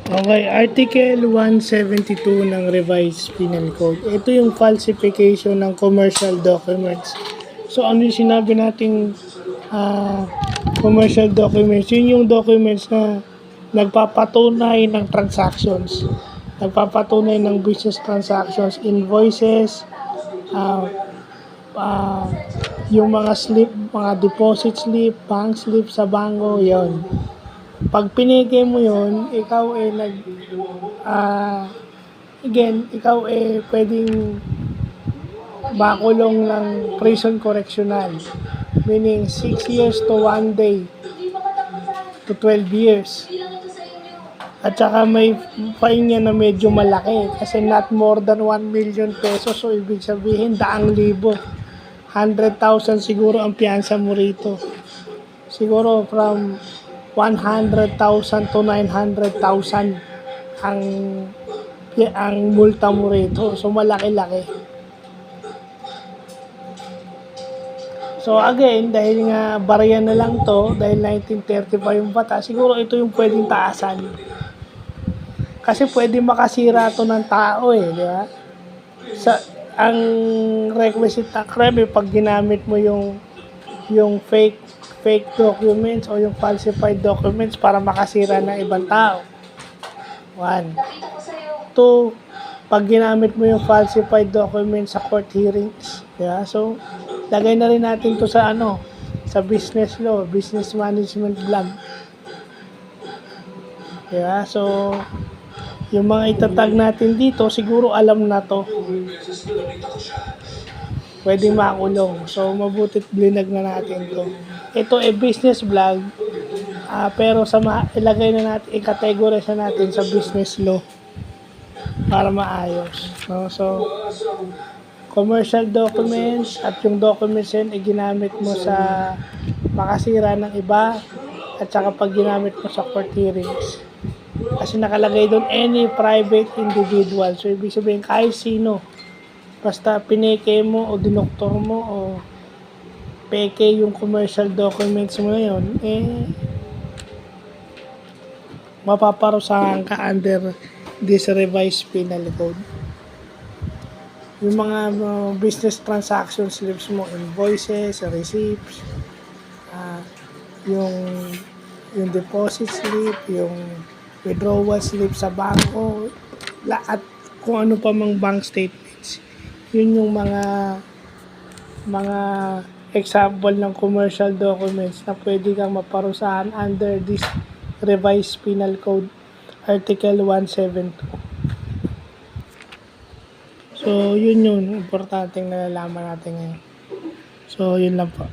Okay, Article 172 ng Revised Penal Code. Ito yung falsification ng commercial documents. So, ano yung sinabi nating commercial documents? Yun yung documents na nagpapatunay ng transactions. Nagpapatunay ng business transactions, invoices, ah, ah, yung mga slip, mga deposit slip, bank slip sa bangko, yon. Pag pinigay mo yon, ikaw ay ikaw ay pwedeng makulong ng prison correctional. Meaning 6 years to 1 day to 12 years. At saka may fine niya na medyo malaki kasi not more than 1 million pesos. So, ibig sabihin, 100,000. 100,000 siguro ang piyansa mo rito. Siguro from 100,000 to 900,000 ang multa mo rito. So, malaki-laki. So, again, dahil nga barya na lang to, dahil 1935 yung bata, siguro ito yung pwedeng taasan. Kasi pwede makasira to ng tao di ba? Ang requisite na crime, pag ginamit mo yung fake documents o yung falsified documents para makasira ng ibang tao. 1. 2, pag ginamit mo yung falsified documents sa court hearings. So, lagay na rin natin to sa sa business law, business management law. So, yung mga itatag natin dito, siguro alam na to. Pwedeng makulong. So, mabutit blinag na natin to. Ito ay business vlog, pero ilagay na natin, i-categorize na natin sa business law para maayos. So, commercial documents at yung documents yun ay ginamit mo sa makasira ng iba at saka pag ginamit mo sa court hearings. Kasi nakalagay doon any private individual. So, ibig sabihin kahit sino. Basta pineke mo o dinoktor mo o peke yung commercial documents mo yun, mapaparusahan ka under this revised penal code. Yung mga business transaction slips mo, invoices, receipts, yung deposit slip, yung withdrawal slip sa bangko, at kung ano pa mang bank statements. Yun yung mga example ng commercial documents na pwede kang maparusahan under this revised penal code article 172. So, yun yung importanteng nalalaman natin ngayon. So, yun lang po.